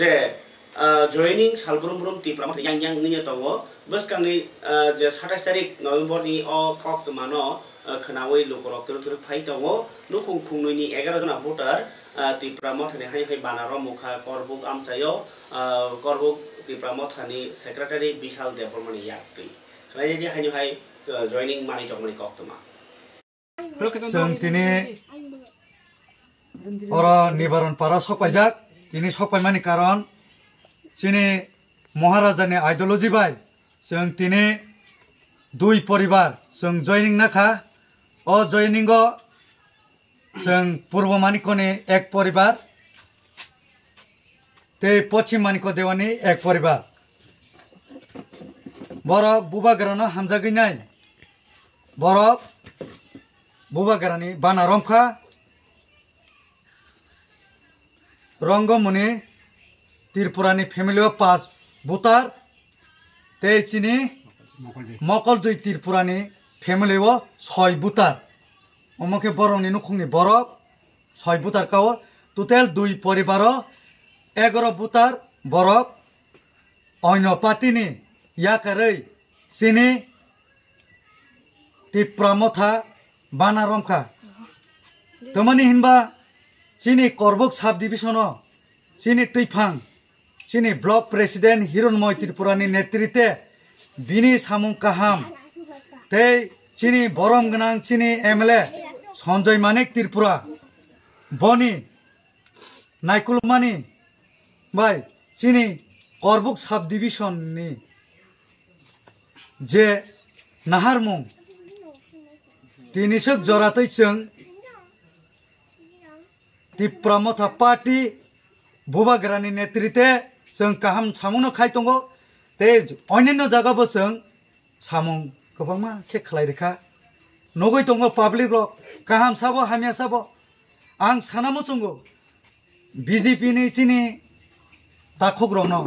je joining salbrum brum tipra yang ni tongo buskang ni je 27 tarik November ni o kok tmano khnawi lokorok tur phai tongo nukung khungnui ni 11 jona voter tipra mothani hai banaro mukha korbuk amchayo korbuk Tripura মথানি secretary Bishal দেববর্মনি ইয়াক্তি খাইদি হাইনি হাই joining মানি টকমনি কক্তমা जों तिनि अरा निबारन पारा सकपाइजाक तिनि सकपाइमानि कारण चिनि महाराजानि आइडियोलॉजी बाय जों तिनि 2 परिवार जों जयनिं नाखा अ जयनिंगो जों पूर्व मानिकनि एक परिवार ते पश्चिम मानिको देवानी एक परिवार बरफ बुबाग्रानो हामजागैनाय बरफ बुबाग्रानि बानारमखा रंगमुनि त्रिपुरानि फेमिली 5 भोटार ते चिनि मकलजय त्रिपुरानि फेमिली 6 भोटार अमके बरंनि नुखुंनि बरफ 6 भोटार काव टोटल 2 परिवार 11 भोटार बरफ अन्य पार्टीनि याकारै चिनि त्रिपुरा मथा बानारमखा तमानि हिनबा चिनि करबुक साब डिविजन चिनि टैफां चिनि ब्लक प्रेसिडेंट हिरणमय त्रिपुरानि नेतृत्वे बिनि सामुं काहाम ते चिनि बरम गनां चिनि एमएलए संजय मानिक त्रिपुरा बनि नायकुलमानि बाय चिनि करबुक साब डिविजन नि जे नाहारमुं तिनिसक जरातै जों त्रिपुरा मथा पार्टी बुबाग्रानि नेतृत्वे जों काहाम सामुंनो खायतंगो ते अन्य जागाबो जों सामुं गोबांमा खे खालायरेखा नगै दंगो पाब्लिक रो काहाम साबो हामिया साबो आं सानामो संगो बीजेपी नि चिनि ताखुग्रनो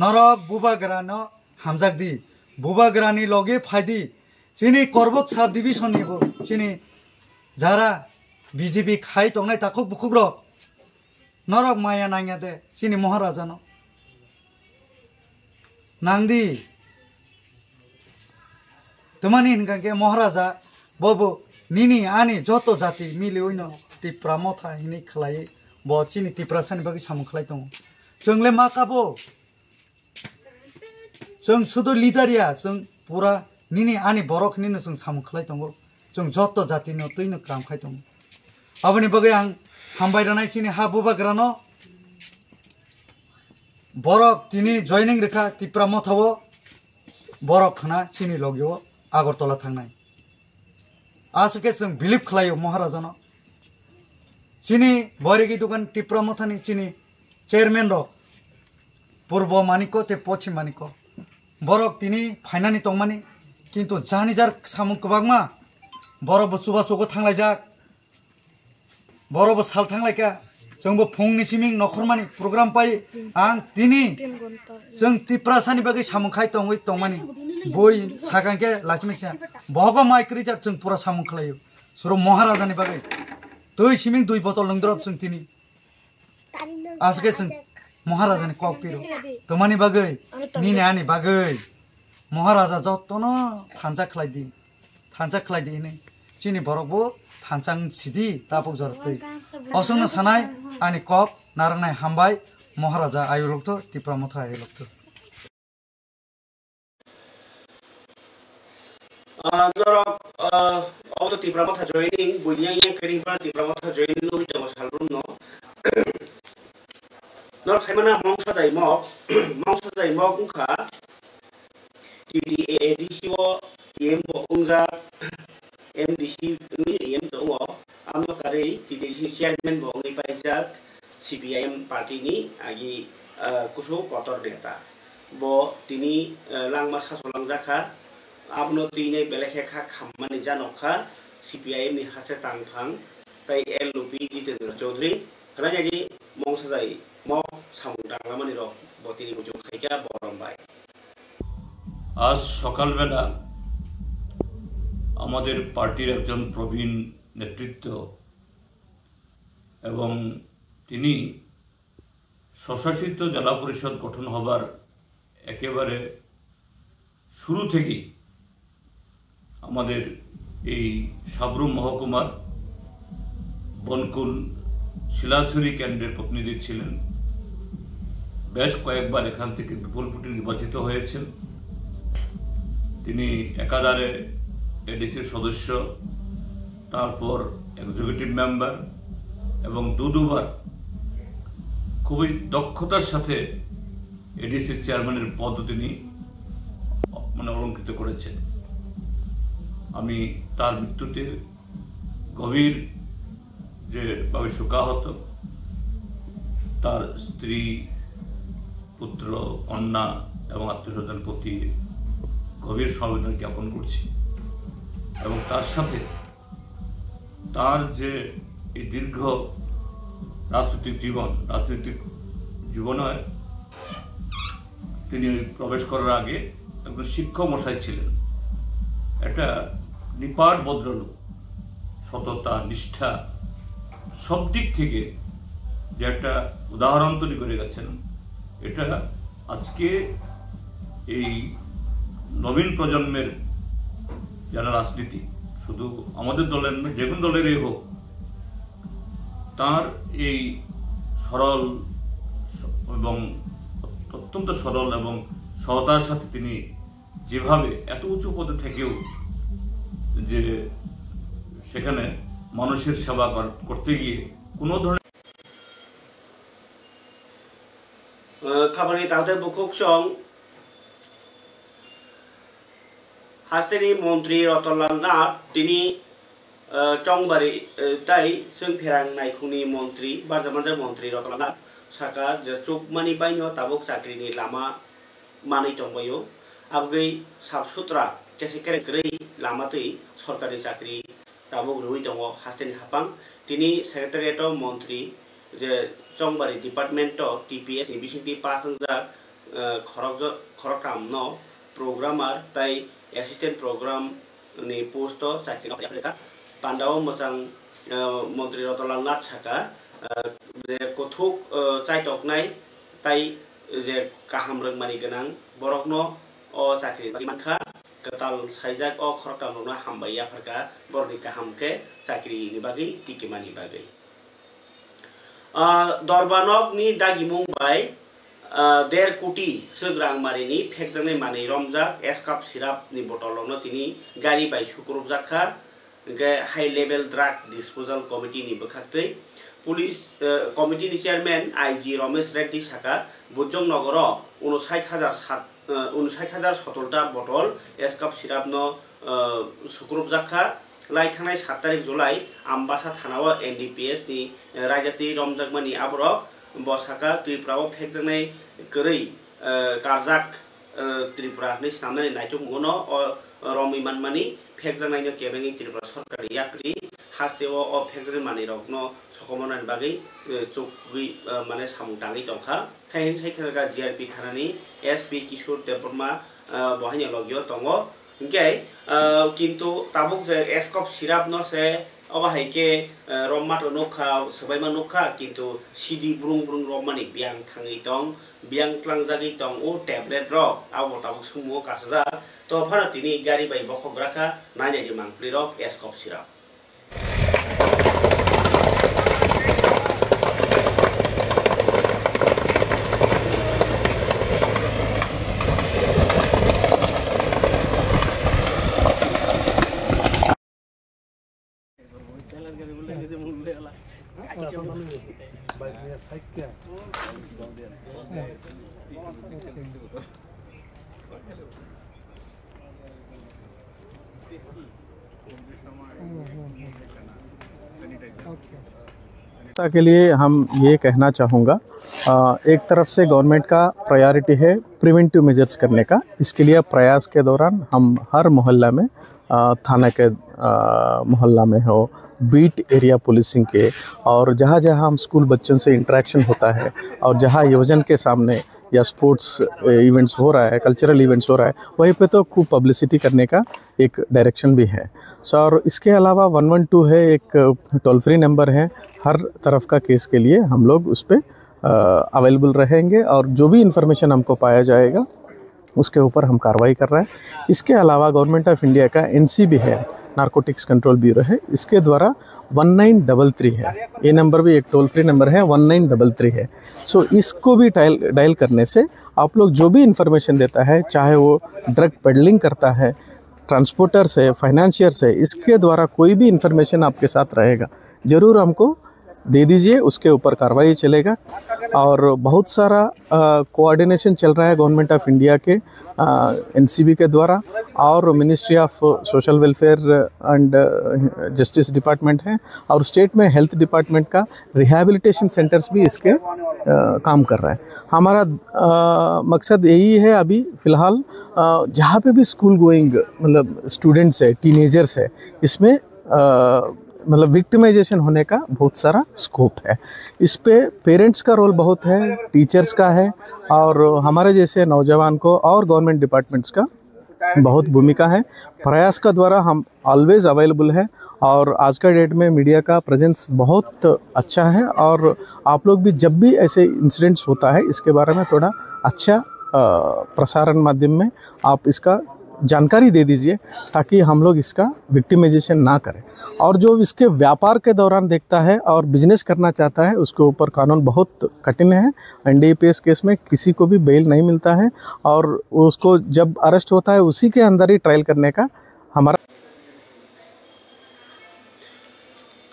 नरक बुबाग्रानो हामजागदी बुबाग्रानि लगे फायदी चिनि करबुक साब डिविजन निबो चिनि जारा बीजेपी खाय तंनाय ताखुग बुखुग्र नरक माया नांया दे चिनि महाराजानो नांदी তোমানি हिनखांके महाराजा बबो निनी आनी जतो जाति मिले ओइनो तिप्रा मथा हिनि खलाय ब चिनि तिप्रा सानि बागै सामु खलाय दङ जोंले मा काबो जों सुदो लिदारिया जों पुरा निनी आनी बरक निनो जों सामु खलाय दङ जों जतो जातिनो तैनो काम खाय दङ अबनि बागै आं हामबायरानाय चिनि हा बुबाग्रानो बरक तिनी जयनिं रेखा तिप्रा मथावो बरक खना चिनि लगियो आगरतला थांनाय आसके जों बिलिभ खालायो महाराजानो चिनि बरेगी दुकान तिप्रा मथानि चिनि चेयरमैन रो पूर्व मानिको ते पश्चिम मानिको बरक तिनी फाइनानि तंमानि किन्तु जानिजार सामु गोबांमा बरबो सुबासुगो थांलायजाक बरबो साल थांलायका जोंबो फुंनि सिमिं नखरमानि प्रग्राम पाय आं तिनी जों तिप्रा सानि बागै सामु खाय तंगै तंमानि बय सागांके लाखिमिसा बहबा माइक्रिजार जों पुरा सामु खालायो सुरो महाराजानि बागै दै सिमिं दुई बोतल लोंद्रब जों तिनी आजके जों महाराजानि कक पिरो तमानि बागै निने आनि बागै महाराजा जत्तनो थांजा खालायदि नै चिनि बरकबो थांचां सिदि ताबुक जरतै असंनो सानाय आनि कक नारांनाय हामबाय महाराजा आयुलक्थ तिप्रा मथा आयुलक्थ Norok auto tipe mata joining bunya yang keriban tipe mata joining lo itu masalun no. Norok kemana mangsa dai mok ungka di edisi wo yem bo ungza MDC ini yem to wo amno kare di edisi chairman bo ngai paijak CPIM party ni agi kusu kotor data bo tini langma sasolangjaka आपनो तीने बेलेखेखा खाममानि जानखा CPIM नि हासे तांथां ताई LP Jitendra Chaudhary Rajaji मौसाजाई मौ सामुदांलामानि र बतिनि बुजु खाइका बरमबाय आज সকালবেলা আমাদের পার্টির একজন প্রবীণ নেতৃত্ব এবং তিনি স্বশাসিত জেলা পরিষদ গঠন হবার একেবারে শুরু থেকেই আমাদের এই সাবরুম মহকুমার বনকুল শিলাছড়ি কেন্দ্রের প্রতিনিধি ছিলেন বেশ কয়েকবার এখান থেকে বিপুল ভোটে নির্বাচিত হয়েছেন তিনি একাধারে এডিসির সদস্য তারপর এক্সিকিউটিভ মেম্বার এবং দুবার খুবই দক্ষতার সাথে এডিসির চেয়ারম্যানের পদ তিনি অলঙ্কৃত করেছেন আমি তার মৃত্যুতে গভীর যেভাবে শোকাহত তার স্ত্রী পুত্র কন্যা এবং আত্মীয়স্বজন প্রতি গভীর সমবেদনা জ্ঞাপন করছি এবং তার সাথে তার যে এই দীর্ঘ রাজনৈতিক জীবনে তিনি প্রবেশ করার আগে একজন শিক্ষক মশাই ছিলেন একটা নিপাট ভদ্রলোক সততা নিষ্ঠা সব দিক থেকে যে একটা উদাহরণ তৈরি করে গেছেন এটা আজকে এই নবীন প্রজন্মের যারা রাজনীতি শুধু আমাদের দলের না যে কোনো দলেরই হোক তার এই সরল এবং অত্যন্ত সরল এবং সততার সাথে তিনি যেভাবে এত উঁচু পদে থেকেও যে সেখানে মানুষের সেবা করতে গিয়ে কোনো ধরনের খাবারনি তাতে বুকুকসং হাস্তেনি মন্ত্রী রতনলাল নাথ তিনি চংবারি তাই जों फेरांनायखौनि मन्त्री बारजामानजार मन्त्री रतनलाल नाथ साका जे चुकमानि बायनो ताबुक साख्रिनि लामा मानै दंबायो आबगै साफ सुथरा केसे केरेग्रै लामातै सरकारि साख्रि ताबुक रुइ दङ हास्तेनि हापां तिनि सेक्रेटारियेट मन्त्री जे चंबारि डिपार्टमेंट TPS नि बिसिंति पासंजा खरकराम न प्रोग्रामार ताई एसिस्टेंट प्रोग्राम नि पोस्ट साख्रि नलेखा पान्डाव मोजां मन्त्री रतनलाल नाथ साका जे कथुक चाइटकनाय ताई जे गाहाम रोंमानि गोनां बरकनो अ साख्रि मानखा ketal saijak o khorokta nona hambaya pharka borni kahamke chakri ni bagi tikimani bagi dorbanok ni dagimung bai 1.5 কোটি segrang marini phekjane mani romjak escap syrup ni botolno tini gari bai sukrubjakha ge high level drug disposal committee ni bokhaktei police committee ni chairman IG Ramesh Reddy saka Bujong nogoro 59017টা botol escap syrup no sukrubjakha lai thanai 7 tarik July Ambasa thanao NDPS ni rajati romjakmani aborok bosaka Tripura o phekjane gori karjak Tripura ni samne naitum gono romi manmani phekjane no kebengi Tripura sarkari yakri hasteo o phekjane mani rokno sokomonan bagi chukgi mane samutani tongkha thain saikhaga GRP thanani SP Kishore Deborma bohanya logyo tongo ingke kintu tabuk je escop syrup no se obahaike romato nokha sabaima nokha kintu sidi brung romani biang thangi tong biang tlangjagi tong o tablet ro abo tabuk sumo kasaja to bharatini gari bai bokhograka nai di mangpli rok escop syrup के लिए हम ये कहना चाहूँगा एक तरफ से government का प्रायोरिटी है प्रिवेंटिव मेजर्स करने का। इसके लिए प्रयास के दौरान हम हर मोहल्ला में थाना के मोहल्ला में हो बीट एरिया पुलिसिंग के और जहाँ जहाँ हम स्कूल बच्चों से इंटरेक्शन होता है और जहाँ योजन के सामने या स्पोर्ट्स इवेंट्स हो रहा है कल्चरल इवेंट्स हो रहा है वहीं पे तो खूब पब्लिसिटी करने का एक डायरेक्शन भी है। सो और इसके अलावा 112 है एक टोल फ्री नंबर है। हर तरफ का केस के लिए हम लोग उस पर अवेलेबल रहेंगे और जो भी इंफॉर्मेशन हमको पाया जाएगा उसके ऊपर हम कार्रवाई कर रहे हैं। इसके अलावा गवर्नमेंट ऑफ इंडिया का NCB है नारकोटिक्स कंट्रोल ब्यूरो है, इसके द्वारा 1933 है। ये नंबर भी एक टोल फ्री नंबर है 1933 है। सो इसको भी डायल करने से आप लोग जो भी इंफॉर्मेशन देता है चाहे वो ड्रग पेडलिंग करता है ट्रांसपोर्टर से फाइनेंशियर से इसके द्वारा कोई भी इंफॉर्मेशन आपके साथ रहेगा ज़रूर हमको दे दीजिए, उसके ऊपर कार्रवाई चलेगा। और बहुत सारा कोऑर्डिनेशन चल रहा है गवर्नमेंट ऑफ इंडिया के NCB के द्वारा और ministry of social welfare and justice department है और स्टेट में हेल्थ डिपार्टमेंट का रिहैबिलिटेशन सेंटर्स भी इसके काम कर रहा है। हमारा मकसद यही है अभी फ़िलहाल जहाँ पे भी स्कूल गोइंग मतलब स्टूडेंट्स है टीनेजर्स है इसमें मतलब विक्टिमाइजेशन होने का बहुत सारा स्कोप है। इस पे पेरेंट्स का रोल बहुत है, टीचर्स का है और हमारे जैसे नौजवान को और गवर्नमेंट डिपार्टमेंट्स का बहुत भूमिका है। प्रयास का द्वारा हम ऑलवेज अवेलेबल है और आज का डेट में मीडिया का प्रेजेंस बहुत अच्छा है और आप लोग भी जब भी ऐसे इंसिडेंट्स होता है इसके बारे में थोड़ा अच्छा प्रसारण माध्यम में आप इसका जानकारी दे दीजिए ताकि हम लोग इसका विक्टिमाइजेशन ना करें। और जो इसके व्यापार के दौरान देखता है और बिजनेस करना चाहता है उसके ऊपर कानून बहुत कठिन है। NDPS केस में किसी को भी बेल नहीं मिलता है और उसको जब अरेस्ट होता है उसी के अंदर ही ट्रायल करने का हमारा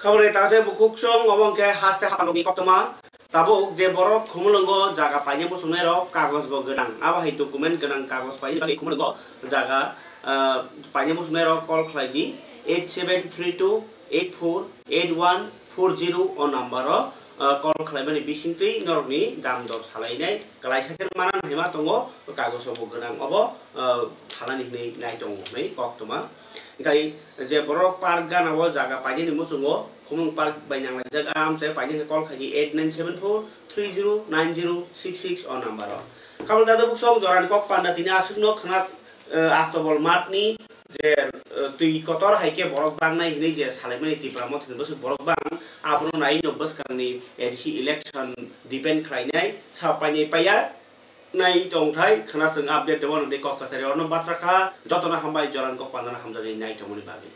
खबर ताते बुकुक्सों अबंग के हास्ते हालोगी कतमा tabuk je borok khumulungo jaga paine busune ro kagos bo gedang aba hai dokumen gedang kagos paine bagi khumulungo jaga paine busune ro call khlagi 8732848140 o number ro call khlaimani bisingtui norni dam dor salainai kalai saken manan hema tongo kagos bo gedang obo thalani nei nai tongo nei koktoma gai je borok park gana wo jaga paine ni musungo Kumung Park banyak jaga am saya panjang call kaki 8974309066 on number. Kalau tadi buksong joran kok panda tina asukno khanat astobol matni je tui kotor haike borok bang nai hini je salemani tipra mot hini bus borok bang apno nai no bus karni edisi election depend khlainai sa panjai paya নাই दंथाय खोनासों update देवन दे कक कासारि अरन बाथ्राखा जतना हामबाय जरान कक पानाना हामजानि नाय तमनि बागै